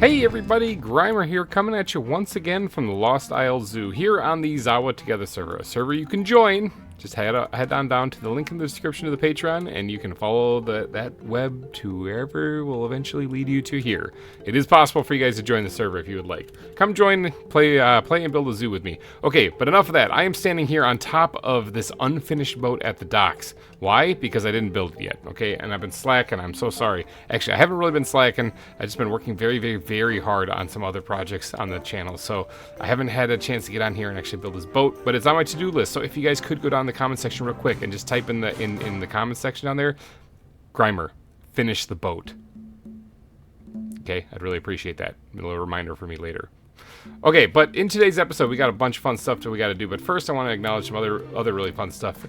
Hey everybody, GReimer here, coming at you once again from the Lost Isle Zoo here on the ZAWA Together server, a server you can join. Just head on down to the link in the description of the Patreon, and you can follow that web to wherever will eventually lead you to here. It is possible for you guys to join the server if you would like. Come join, play and build a zoo with me. Okay, but enough of that. I am standing here on top of this unfinished boat at the docks. Why? Because I didn't build it yet, okay? And I've been slacking. I'm so sorry. Actually, I haven't really been slacking. I've just been working very hard on some other projects on the channel, so I haven't had a chance to get on here and actually build this boat, but it's on my to-do list. So if you guys could go down the comment section real quick and just type in the comment section down there, GReimer, finish the boat. Okay, I'd really appreciate that. A little reminder for me later. Okay, but in today's episode, we got a bunch of fun stuff that we got to do. But first, I want to acknowledge some other really fun stuff.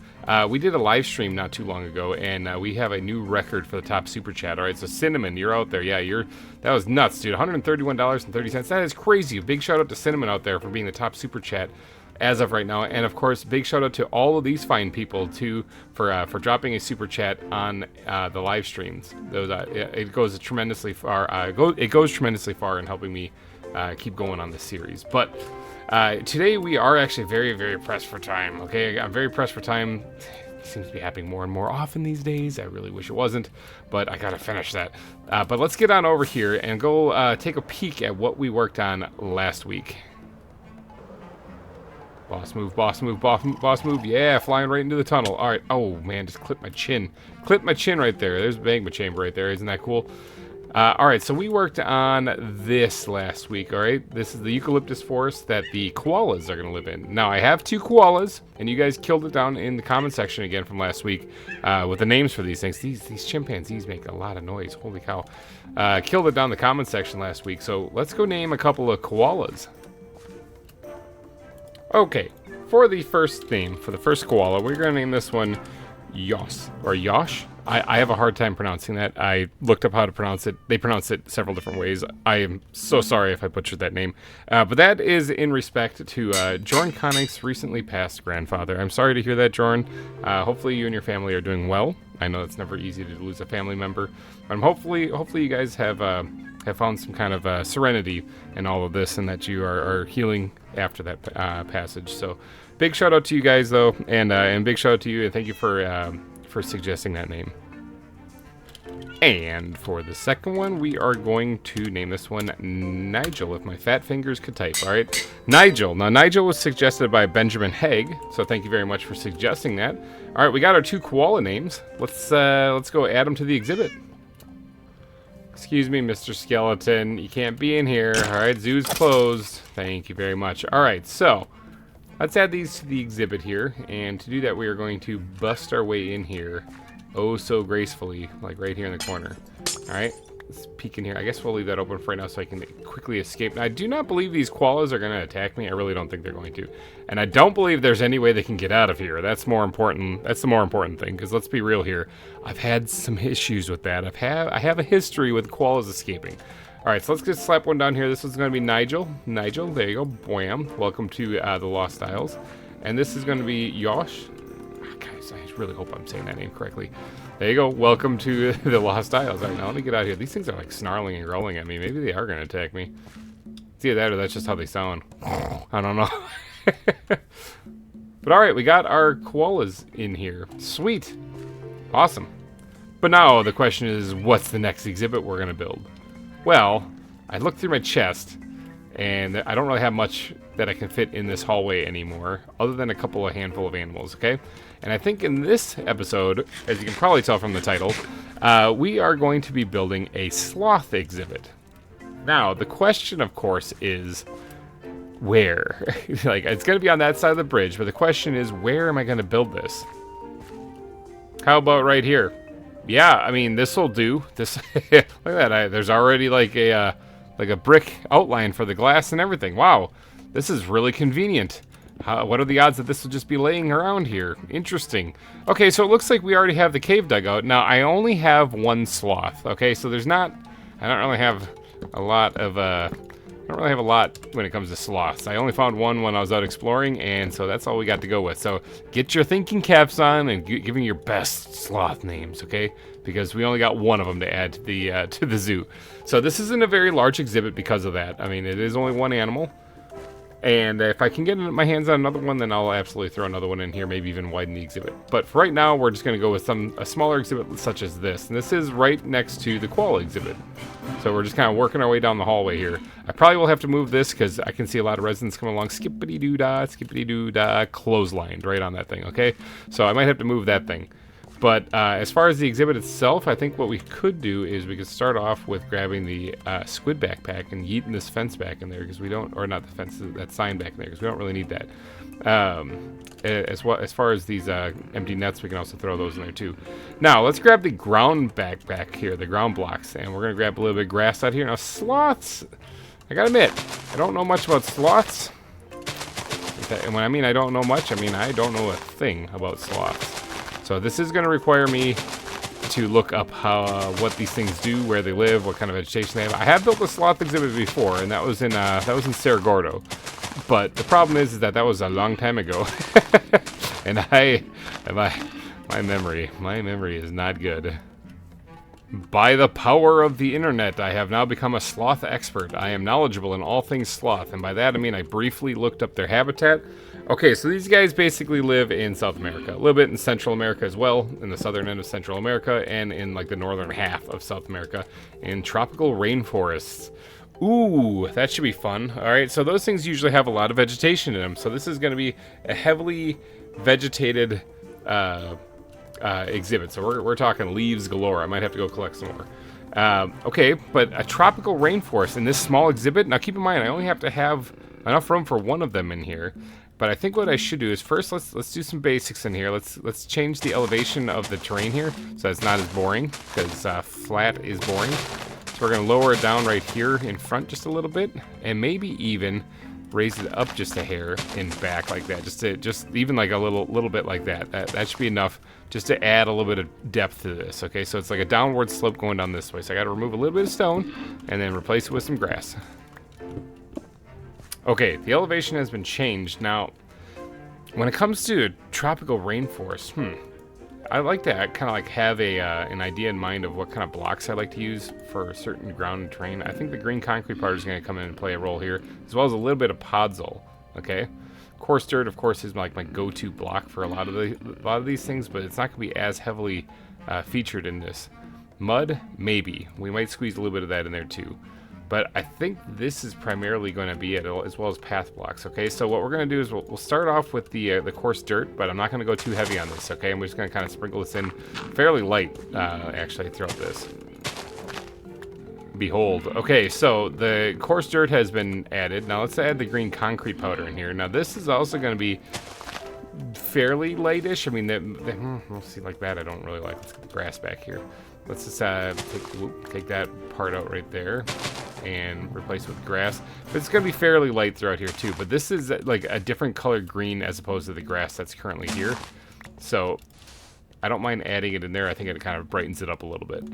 We did a live stream not too long ago, and we have a new record for the top super chat. All right, so Cinnamon, you're out there. Yeah, that was nuts, dude. $131.30. That is crazy. A big shout out to Cinnamon out there for being the top super chat as of right now, and of course, big shout out to all of these fine people too for dropping a super chat on the live streams. It goes tremendously far. It goes tremendously far in helping me keep going on this series. But today we are actually very pressed for time. Okay, I'm very pressed for time. It seems to be happening more and more often these days. I really wish it wasn't, but I gotta finish that. But let's get on over here and go take a peek at what we worked on last week. Boss move, boss move, boss move. Yeah, flying right into the tunnel. All right. Oh, man, just clip my chin. Clip my chin right there. There's a magma chamber right there. Isn't that cool? All right, so we worked on this last week, all right? This is the eucalyptus forest that the koalas are going to live in. Now, I have 2 koalas, and you guys killed it down in the comment section again from last week with the names for these things. These chimpanzees make a lot of noise. Holy cow. Killed it down in the comment section last week, so let's go name a couple of koalas. Okay, for the first name, for the first koala, we're going to name this one Yos, or Yosh. I have a hard time pronouncing that. I looked up how to pronounce it. They pronounce it several different ways. I am so sorry if I butchered that name. But that is in respect to Jorn Connick's recently passed grandfather. I'm sorry to hear that, Jorn. Hopefully you and your family are doing well. I know it's never easy to lose a family member. But hopefully you guys have found some kind of serenity in all of this, and that you are healing after that passage. So big shout out to you guys, though, and big shout out to you, and thank you for suggesting that name. And for the second one, we are going to name this one Nigel, if my fat fingers could type. All right, Nigel. Now, Nigel was suggested by Benjamin Haig, so thank you very much for suggesting that. All right, we got our 2 koala names. Let's go add them to the exhibit. Excuse me, Mr. Skeleton, you can't be in here. All right, zoo's closed. Thank you very much. All right, so let's add these to the exhibit here, and to do that, we are going to bust our way in here, oh so gracefully, like right here in the corner. All right, let's peek in here. I guess we'll leave that open for right now so I can quickly escape. Now, I do not believe these koalas are going to attack me. I really don't think they're going to, and I don't believe there's any way they can get out of here. That's more important. That's the more important thing, because let's be real here. I've had some issues with that. I have a history with koalas escaping. All right, so let's just slap one down here. This is going to be Nigel. Nigel, there you go. Bwam. Welcome to the Lost Isles. And this is going to be Yosh. Oh, guys, I really hope I'm saying that name correctly. There you go. Welcome to the Lost Isles. All right, now let me get out of here. These things are like snarling and growling at me. Maybe they are going to attack me. It's either that or that's just how they sound. I don't know. But all right, we got our koalas in here. Sweet. Awesome. But now the question is, what's the next exhibit we're going to build? Well, I looked through my chest, and I don't really have much that I can fit in this hallway anymore, other than a handful of animals, okay? And I think in this episode, as you can probably tell from the title, we are going to be building a sloth exhibit. Now, the question, of course, is where? Like, it's going to be on that side of the bridge, but the question is, where am I going to build this? How about right here? Yeah, I mean, this will do. This, look at that. There's already like a brick outline for the glass and everything. Wow, this is really convenient. What are the odds that this will just be laying around here? Interesting. Okay, so it looks like we already have the cave dug out. Now, I only have 1 sloth. Okay, so I don't really have a lot of don't really have a lot when it comes to sloths. I only found one when I was out exploring, and so that's all we got to go with. So get your thinking caps on and give me your best sloth names, okay? Because we only got one of them to add to the zoo. So this isn't a very large exhibit because of that. I mean, it is only one animal. And if I can get my hands on another one, then I'll absolutely throw another one in here, maybe even widen the exhibit. But for right now, we're just going to go with a smaller exhibit such as this. And this is right next to the koala exhibit. So we're just kind of working our way down the hallway here. I probably will have to move this because I can see a lot of residents coming along. Skippity-doo-dah, clotheslined right on that thing, okay? So I might have to move that thing. But as far as the exhibit itself, I think what we could do is we could start off with grabbing the squid backpack and yeeting this fence back in there because we don't, or not the fence, that sign back in there because we don't really need that. As far as these empty nets, we can also throw those in there too. Now let's grab the ground backpack here, the ground blocks, and we're gonna grab a little bit of grass out here. Now sloths, I gotta admit, I don't know much about sloths. And when I mean I don't know much, I mean I don't know a thing about sloths. So this is going to require me to look up what these things do, where they live, what kind of vegetation they have. I have built a sloth exhibit before, and that was in Cerro Gordo. But the problem is that was a long time ago, and my memory is not good. By the power of the internet, I have now become a sloth expert. I am knowledgeable in all things sloth, and by that I mean I briefly looked up their habitat. Okay, so these guys basically live in South America, a little bit in Central America as well, in the southern end of Central America, and in like the northern half of South America, in tropical rainforests. Ooh, that should be fun. All right, so those things usually have a lot of vegetation in them, so this is going to be a heavily vegetated exhibit. So we're talking leaves galore. I might have to go collect some more. Okay, but a tropical rainforest in this small exhibit. Now keep in mind, I only have to have enough room for one of them in here. But I think what I should do is first let's do some basics in here. Let's change the elevation of the terrain here so it's not as boring, because flat is boring. So we're gonna lower it down right here in front just a little bit, and maybe even raise it up just a hair in back like that, just even like a little bit like that. That should be enough just to add a little bit of depth to this. Okay, so it's like a downward slope going down this way. So I got to remove a little bit of stone and then replace it with some grass. Okay, the elevation has been changed. Now, when it comes to a tropical rainforest, I like to kind of like have an idea in mind of what kind of blocks I like to use for certain ground and terrain. I think the green concrete powder is going to come in and play a role here, as well as a little bit of podzol. Okay, coarse dirt, of course, is like my go-to block for a lot of these things, but it's not going to be as heavily featured in this. Mud, maybe. We might squeeze a little bit of that in there too. But I think this is primarily going to be it, as well as path blocks, okay? So what we're going to do is we'll start off with the coarse dirt, but I'm not going to go too heavy on this, okay? I'm just going to kind of sprinkle this in fairly light, actually, throughout this. Behold. Okay, so the coarse dirt has been added. Now let's add the green concrete powder in here. Now this is also going to be fairly lightish. I mean, we'll see like that. I don't really like. Let's get the grass back here. Let's just take that part out right there and replace it with grass. But it's going to be fairly light throughout here too. But this is like a different colored green as opposed to the grass that's currently here. So I don't mind adding it in there. I think it kind of brightens it up a little bit.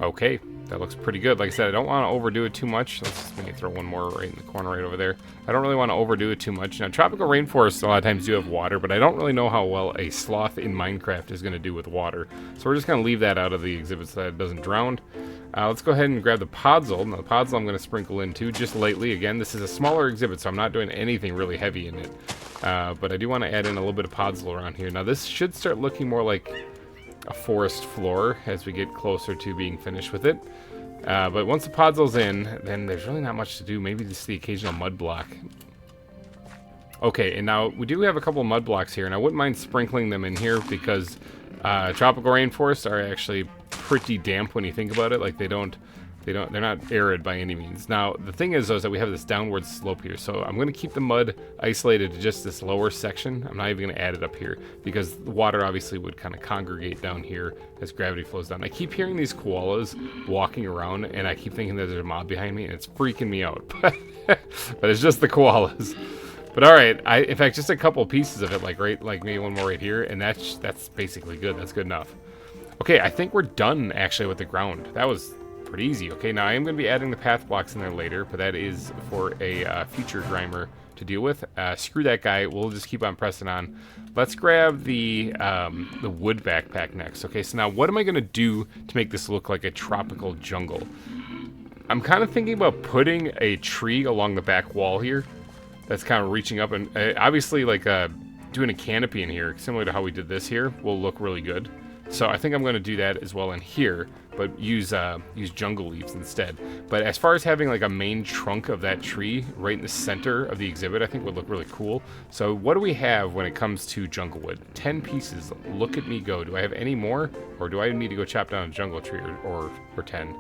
Okay, that looks pretty good. Like I said, I don't want to overdo it too much. Let's just maybe throw one more right in the corner right over there. I don't really want to overdo it too much. Now, tropical rainforests a lot of times do have water, but I don't really know how well a sloth in Minecraft is going to do with water. So we're just going to leave that out of the exhibit so that it doesn't drown. Let's go ahead and grab the podzol. Now, the podzol I'm going to sprinkle in too, just lightly. Again, this is a smaller exhibit, so I'm not doing anything really heavy in it. But I do want to add in a little bit of podzol around here. Now, this should start looking more like a forest floor as we get closer to being finished with it. But once the podzol's in, then there's really not much to do. Maybe just the occasional mud block. Okay, and now we do have a couple of mud blocks here, and I wouldn't mind sprinkling them in here because tropical rainforests are actually pretty damp when you think about it. Like they're not arid by any means. Now, the thing is, though, is that we have this downward slope here. So I'm going to keep the mud isolated to just this lower section. I'm not even going to add it up here because the water obviously would kind of congregate down here as gravity flows down. I keep hearing these koalas walking around, and I keep thinking that there's a mob behind me, and it's freaking me out. But it's just the koalas. But all right, in fact, just a couple pieces of it, like maybe one more right here, and that's basically good. That's good enough. Okay, I think we're done actually with the ground. That was pretty easy. Okay, now I am going to be adding the path blocks in there later, but that is for a future GReimer to deal with. Screw that guy. We'll just keep on pressing on. Let's grab the wood backpack next. Okay, so now what am I going to do to make this look like a tropical jungle? I'm kind of thinking about putting a tree along the back wall here that's kind of reaching up, and obviously like doing a canopy in here, similar to how we did this here, will look really good. So I think I'm going to do that as well in here, but use jungle leaves instead. But as far as having like a main trunk of that tree right in the center of the exhibit, I think would look really cool. So what do we have when it comes to jungle wood? 10 pieces. Look at me go. Do I have any more, or do I need to go chop down a jungle tree, or 10?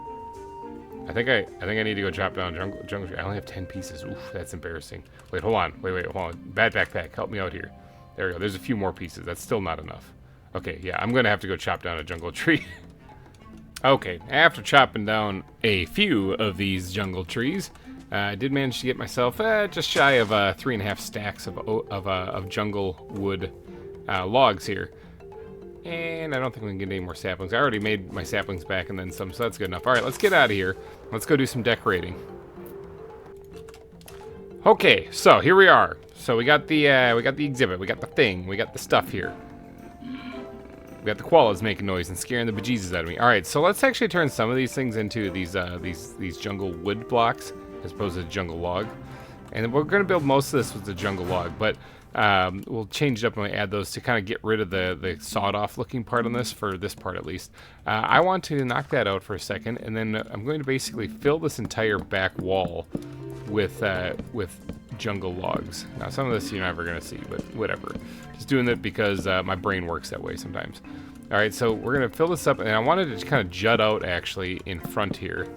I think I need to go chop down a jungle tree. I only have 10 pieces. Oof, that's embarrassing. Wait, hold on. Wait, hold on. Bad backpack. Help me out here. There we go. There's a few more pieces. That's still not enough. Okay, yeah, I'm going to have to go chop down a jungle tree. Okay, after chopping down a few of these jungle trees, I did manage to get myself just shy of 3.5 stacks of jungle wood logs here. And I don't think we can get any more saplings. I already made my saplings back and then some, so that's good enough. All right, let's get out of here. Let's go do some decorating. Okay, so here we are. So we got the exhibit, we got the thing, we got the stuff here. We got the koalas making noise and scaring the bejesus out of me. All right, so let's actually turn some of these things into these jungle wood blocks as opposed to jungle log. And we're going to build most of this with the jungle log, but we'll change it up and add those to kind of get rid of the sawed-off looking part on this, for this part at least. I want to knock that out for a second, and then I'm going to basically fill this entire back wall with jungle logs. Now, some of this you're never going to see, but whatever. Just doing that because my brain works that way sometimes. All right, so we're going to fill this up, and I wanted it to kind of jut out actually in front here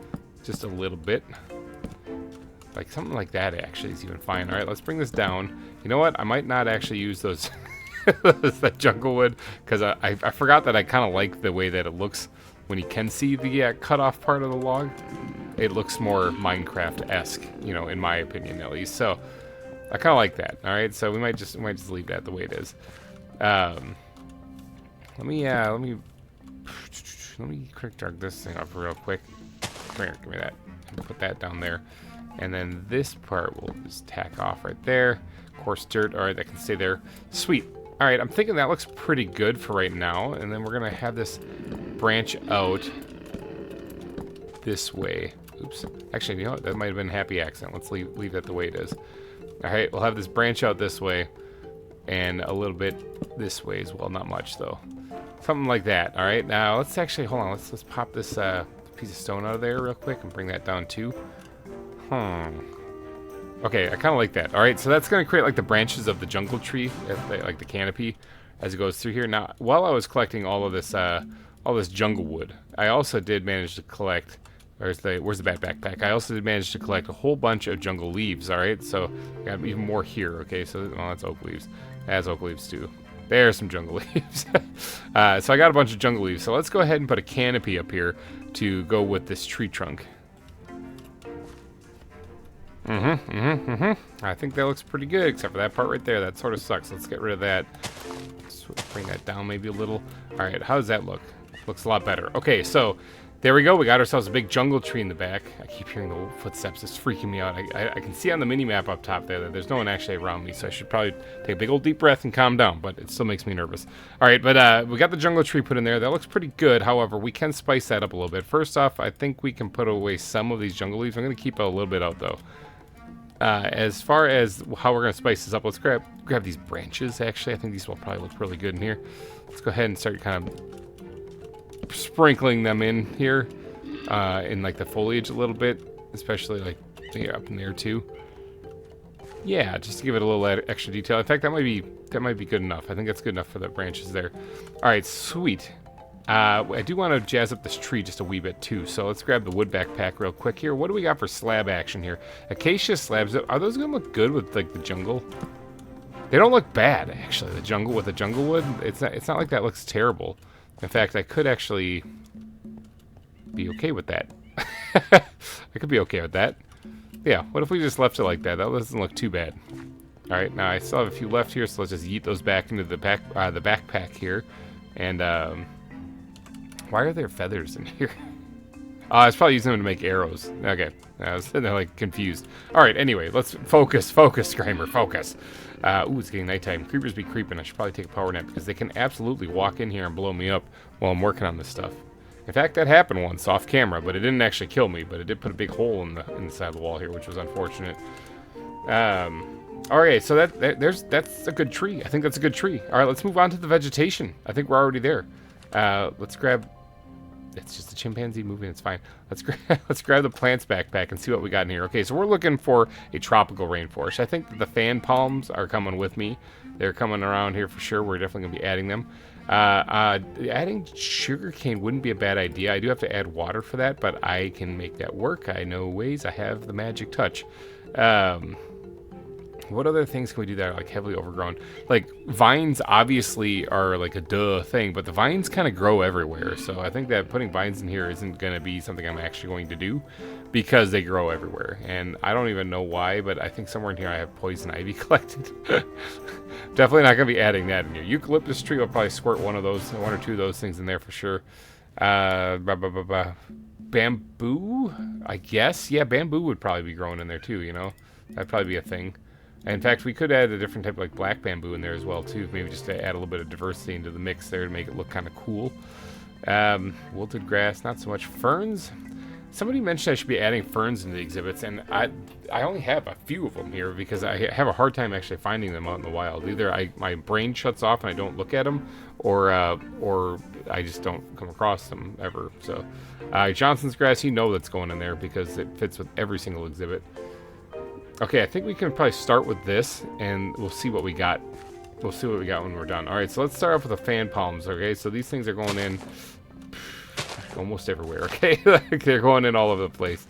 just a little bit. Like something like that actually is even fine. All right, let's bring this down. You know what? I might not actually use those that jungle wood, because I forgot that I kind of like the way that it looks when you can see the cut off part of the log. It looks more Minecraft-esque, you know, in my opinion at least. So I kind of like that. All right, so we might just leave that the way it is. Let me quick drag this thing up real quick. Come here, give me that. Put that down there, and then this part we'll just tack off right there. Coarse dirt. All right, that can stay there. Sweet. All right, I'm thinking that looks pretty good for right now, and then we're gonna have this branch out this way. Oops. Actually, you know what? That might have been a happy accident. Let's leave that the way it is. All right, we'll have this branch out this way and a little bit this way as well. Not much, though. Something like that. All right, now let's actually, hold on. Let's pop this piece of stone out of there real quick and bring that down, too. Okay, I kind of like that. All right, so that's going to create, like, the branches of the jungle tree, like the canopy, as it goes through here. Now, while I was collecting all this jungle wood, I also did manage to collect... where's the bad backpack? I also did manage to collect a whole bunch of jungle leaves, alright? So, I got even more here, okay? So, well, that's oak leaves. That's oak leaves, too. There's some jungle leaves. So, I got a bunch of jungle leaves. So, let's go ahead and put a canopy up here to go with this tree trunk. I think that looks pretty good, except for that part right there. That sort of sucks. Let's get rid of that. Let's bring that down maybe a little. Alright, how does that look? Looks a lot better. Okay, so... there we go. We got ourselves a big jungle tree in the back. I keep hearing the footsteps. It's freaking me out. I can see on the mini-map up top there that there's no one actually around me, so I should probably take a big old deep breath and calm down, but it still makes me nervous. All right, but we got the jungle tree put in there. That looks pretty good. However, we can spice that up a little bit. First off, I think we can put away some of these jungle leaves. I'm going to keep a little bit out, though. As far as how we're going to spice this up, let's grab these branches, actually. I think these will probably look really good in here. Let's go ahead and start kind of sprinkling them in here. In like the foliage a little bit, especially like up in there too. Yeah, just to give it a little extra detail. In fact, that might be good enough. I think that's good enough for the branches there. All right, sweet. I do want to jazz up this tree just a wee bit too. So let's grab the wood backpack real quick here. What do we got for slab action here? Acacia slabs. Are those gonna look good with like the jungle? They don't look bad actually. The jungle with the jungle wood. It's not like that looks terrible. In fact, I could actually be okay with that. I could be okay with that. Yeah, what if we just left it like that? That doesn't look too bad. All right, now I still have a few left here, so let's just yeet those back into the backpack here. And why are there feathers in here? I was probably using them to make arrows. Okay, I was like confused. All right, anyway, let's focus, GReimer, focus. Ooh, it's getting nighttime. Creepers be creeping. I should probably take a power nap because they can absolutely walk in here and blow me up while I'm working on this stuff. In fact, that happened once off camera, but it didn't actually kill me. But it did put a big hole in the side of the wall here, which was unfortunate. All right, so that's a good tree. I think that's a good tree. All right, let's move on to the vegetation. I think we're already there. Let's grab. It's just a chimpanzee moving. It's fine. Let's grab the plants backpack and see what we got in here. Okay, so we're looking for a tropical rainforest. I think the fan palms are coming with me. They're coming around here for sure. We're definitely gonna be adding them. Adding sugarcane wouldn't be a bad idea. I do have to add water for that, but I can make that work. I know ways. I have the magic touch. What other things can we do that are like heavily overgrown? Like vines obviously are like a duh thing, but the vines kind of grow everywhere. So I think that putting vines in here isn't going to be something I'm actually going to do because they grow everywhere. And I don't even know why, but I think somewhere in here I have poison ivy collected. Definitely not going to be adding that in here. Eucalyptus tree will probably squirt one or two of those things in there for sure. Bamboo, I guess. Yeah, bamboo would probably be growing in there too, you know. That'd probably be a thing. In fact, we could add a different type of like black bamboo in there as well too, maybe just to add a little bit of diversity into the mix there to make it look kind of cool. Wilted grass, not so much. Ferns. Somebody mentioned I should be adding ferns into the exhibits, and I only have a few of them here because I have a hard time actually finding them out in the wild. Either my brain shuts off and I don't look at them, or I just don't come across them ever. So Johnson's grass, you know that's going in there because it fits with every single exhibit. Okay, I think we can probably start with this, and we'll see what we got. We'll see what we got when we're done. All right, so let's start off with the fan palms, okay? So these things are going in almost everywhere, okay? They're going in all over the place.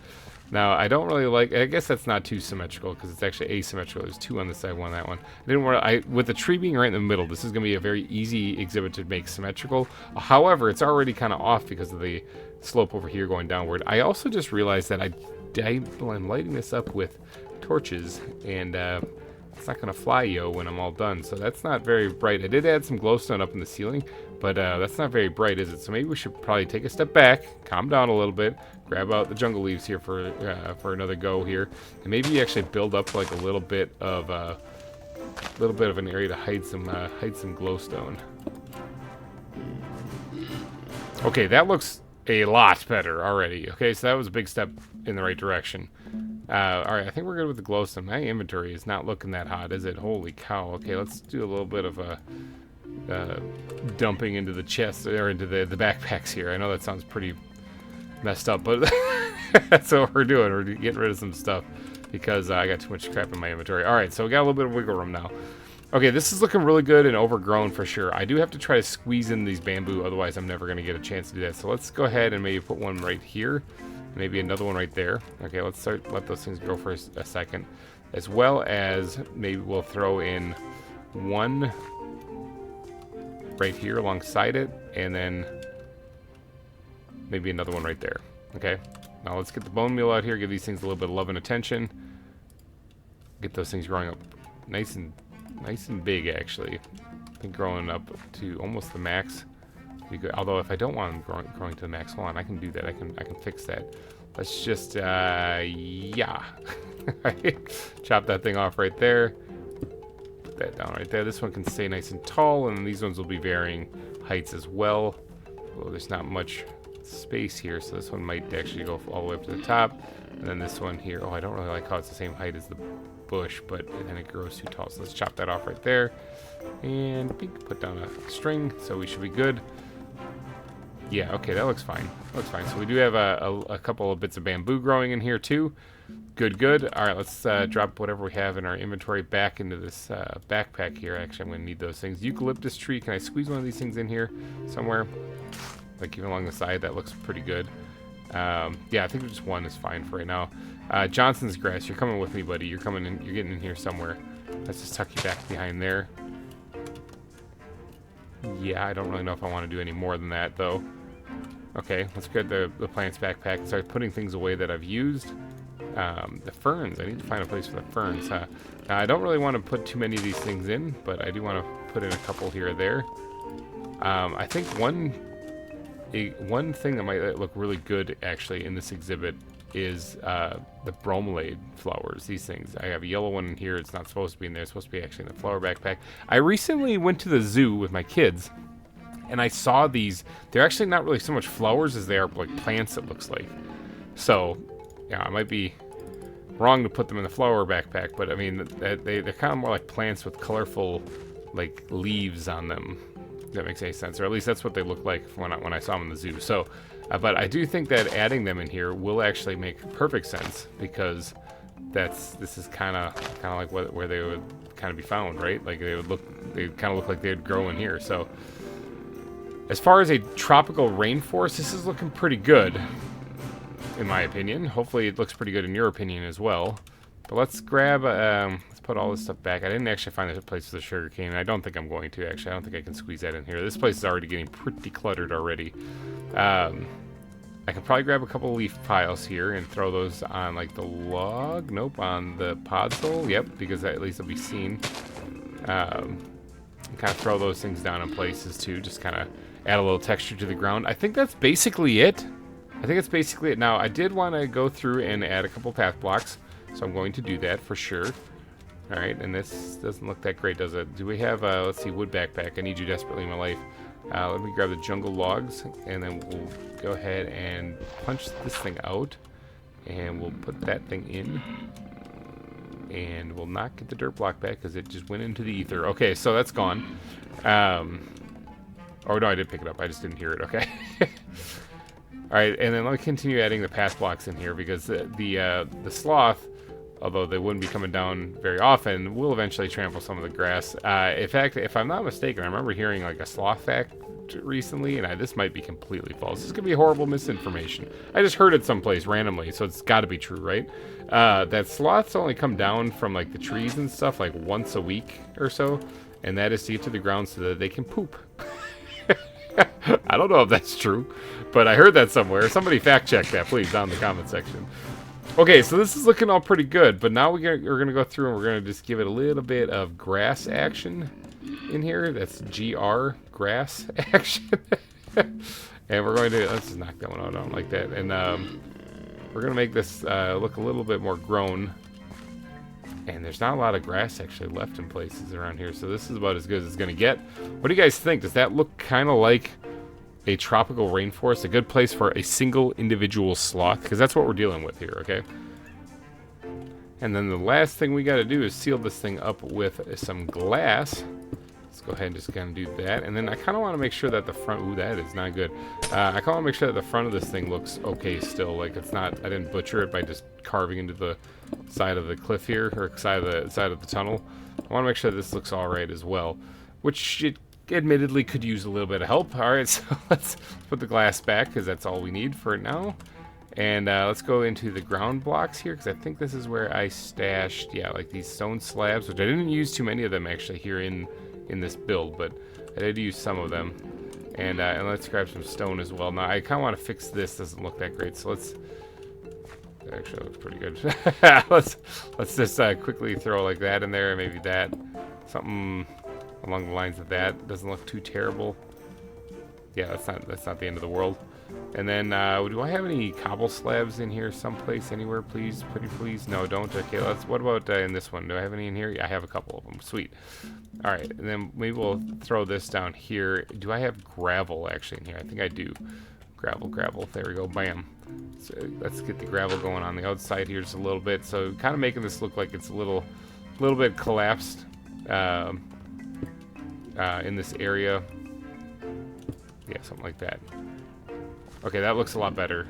Now, I don't really like... I guess that's not too symmetrical, because it's actually asymmetrical. There's two on this side, one on that one. I didn't want with the tree being right in the middle, this is going to be a very easy exhibit to make symmetrical. However, it's already kind of off because of the slope over here going downward. I also just realized that I'm lighting this up with torches, and it's not gonna fly, yo, when I'm all done, so that's not very bright. I did add some glowstone up in the ceiling, but that's not very bright, is it? So maybe we should probably take a step back, calm down a little bit, grab out the jungle leaves here for another go here, and maybe actually build up like a little bit of an area to hide some glowstone. Okay, that looks a lot better already. Okay, so that was a big step in the right direction. Alright, I think we're good with the glowstone. My inventory is not looking that hot, is it? Holy cow. Okay, let's do a little bit of a dumping into the chest, or into the backpacks here. I know that sounds pretty messed up, but that's what we're doing. We're getting rid of some stuff because I got too much crap in my inventory. Alright, so we got a little bit of wiggle room now. Okay, this is looking really good and overgrown for sure. I do have to try to squeeze in these bamboo, otherwise I'm never going to get a chance to do that. So let's go ahead and maybe put one right here. Maybe another one right there. Okay, let's let those things grow for a second. As well as maybe we'll throw in one right here alongside it, and then maybe another one right there. Okay, now let's get the bone meal out here, give these things a little bit of love and attention. Get those things growing up nice and big, actually. I think growing up to almost the max. Although if I don't want them growing to the max, hold on, I can do that. I can fix that. Let's just yeah. Chop that thing off right there. Put that down right there. This one can stay nice and tall, and these ones will be varying heights as well. Well, there's not much space here, so this one might actually go all the way up to the top. And then this one here, oh, I don't really like how it's the same height as the bush, but then it grows too tall. So let's chop that off right there. And put down a string, so we should be good. Yeah, okay, that looks fine. Looks fine. So we do have a couple of bits of bamboo growing in here too. Good, good. All right, let's drop whatever we have in our inventory back into this backpack here. Actually, I'm going to need those things. Eucalyptus tree. Can I squeeze one of these things in here somewhere? Like even along the side, that looks pretty good. Yeah, I think just one is fine for right now. Johnson's grass, you're coming with me, buddy. You're coming in. You're getting in here somewhere. Let's just tuck you back behind there. Yeah, I don't really know if I want to do any more than that, though. Okay, let's get the plants backpack and start putting things away that I've used. The ferns. I need to find a place for the ferns. Now, I don't really want to put too many of these things in, but I do want to put in a couple here or there. I think one one thing that might look really good actually in this exhibit is the bromelade flowers. These things. I have a yellow one in here. It's not supposed to be in there. It's supposed to be actually in the flower backpack. I recently went to the zoo with my kids, and I saw these. They're actually not really so much flowers as they are like plants, it looks like. So, yeah, I might be wrong to put them in the flower backpack, but I mean, they're kind of more like plants with colorful, like, leaves on them. If that makes any sense, or at least that's what they look like when I saw them in the zoo. So, but I do think that adding them in here will actually make perfect sense, because this is kind of like where they would kind of be found, right? Like they kind of look like they'd grow in here. So, as far as a tropical rainforest, this is looking pretty good, in my opinion. Hopefully it looks pretty good in your opinion as well. But let's grab, let's put all this stuff back. I didn't actually find a place for the sugarcane, and I don't think I'm going to, actually. I don't think I can squeeze that in here. This place is already getting pretty cluttered already. I can probably grab a couple of leaf piles here and throw those on, like, the log. Nope, on the podzol. Yep, because at least it'll be seen. Kind of throw those things down in places, too. Just kind of add a little texture to the ground. I think that's basically it. Now, I did want to go through and add a couple path blocks, so I'm going to do that for sure. All right, and this doesn't look that great, does it? Do we have, let's see, wood backpack. I need you desperately in my life. Let me grab the jungle logs, and then we'll go ahead and punch this thing out, and we'll put that thing in, and we'll not get the dirt block back because it just went into the ether. Okay, so that's gone. Oh, no, I did pick it up. I just didn't hear it. Okay. All right, and then let me continue adding the path blocks in here, because the sloth, although they wouldn't be coming down very often, will eventually trample some of the grass. In fact, if I'm not mistaken, I remember hearing like a sloth fact recently, and this might be completely false. This could be horrible misinformation. I just heard it someplace randomly, so it's got to be true, right? That sloths only come down from like the trees and stuff like once a week or so, and that is to get to the ground so that they can poop. I don't know if that's true, but I heard that somewhere. Somebody fact check that, please, down in the comment section. Okay, so this is looking all pretty good, but now we're going to go through and we're going to just give it a little bit of grass action in here. That's grass action. And we're going to, let's just knock that one out. I don't like that. And we're going to make this look a little bit more grown. And there's not a lot of grass actually left in places around here, so this is about as good as it's going to get. What do you guys think? Does that look kind of like a tropical rainforest? A good place for a single individual sloth? Because that's what we're dealing with here, okay? And then the last thing we got to do is seal this thing up with some glass. Let's go ahead and just kind of do that. And then I kind of want to make sure that the front... Ooh, that is not good. I kind of want to make sure that the front of this thing looks okay still. Like it's not... I didn't butcher it by just carving into the side of the cliff here, or side of the tunnel. I want to make sure this looks all right as well, which it admittedly could use a little bit of help. All right, so let's put the glass back because that's all we need for now. And let's go into the ground blocks here, because I think this is where I stashed, yeah, like these stone slabs, which I didn't use too many of them actually here in this build, but I did use some of them. And let's grab some stone as well. Now I kind of want to fix this. Doesn't look that great, so let's... Actually, looks pretty good. let's just quickly throw like that in there, maybe that, something along the lines of that. Doesn't look too terrible. Yeah, that's not the end of the world. And then do I have any cobble slabs in here someplace, anywhere, please? Pretty please? No, don't. Okay, what about in this one? Do I have any in here? Yeah, I have a couple of them. Sweet. All right, and then maybe we'll throw this down here. Do I have gravel actually in here? I think I do. Gravel. There we go. Bam. So let's get the gravel going on the outside here just a little bit. So kind of making this look like it's a little bit collapsed in this area. Yeah, something like that. Okay, that looks a lot better.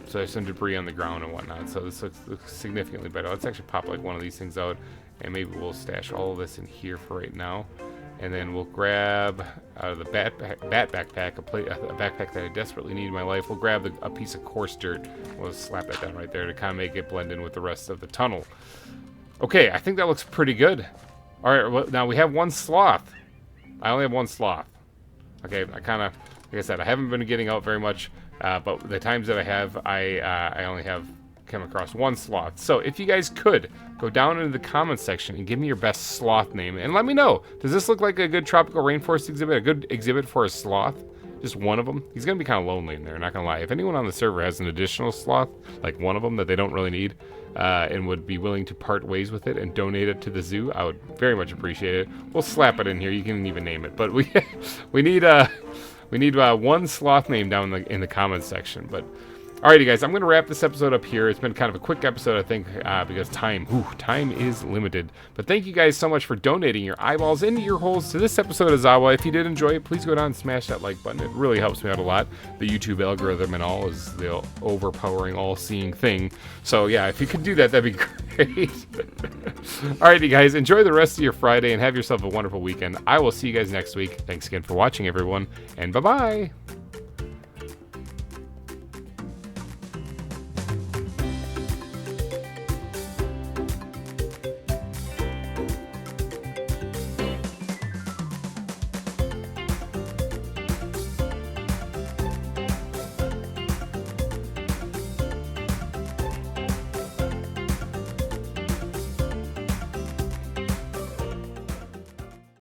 So there's some debris on the ground and whatnot. So this looks significantly better. Let's actually pop like one of these things out, and maybe we'll stash all of this in here for right now. And then we'll grab out of the bat backpack, a backpack that I desperately need in my life. We'll grab a piece of coarse dirt. We'll slap that down right there to kind of make it blend in with the rest of the tunnel. Okay, I think that looks pretty good. All right, well, now we have one sloth. I only have one sloth. Okay, I kind of, like I said, I haven't been getting out very much, but the times that I have, I only have come across one sloth. So if you guys could go down into the comments section and give me your best sloth name and let me know, does this look like a good tropical rainforest exhibit, a good exhibit for a sloth? just one of them. He's going to be kind of lonely in there, not going to lie. If anyone on the server has an additional sloth, like one of them that they don't really need, and would be willing to part ways with it and donate it to the zoo, I would very much appreciate it. We'll slap it in here. You can even name it. But we need one sloth name down in the comments section. But alrighty, guys, I'm going to wrap this episode up here. It's been kind of a quick episode, I think, because time is limited. But thank you guys so much for donating your eyeballs and ear holes to this episode of ZAWA. If you did enjoy it, please go down and smash that like button. It really helps me out a lot. The YouTube algorithm and all is the overpowering, all-seeing thing. So, yeah, if you could do that, that'd be great. Alrighty, guys, enjoy the rest of your Friday and have yourself a wonderful weekend. I will see you guys next week. Thanks again for watching, everyone, and bye-bye.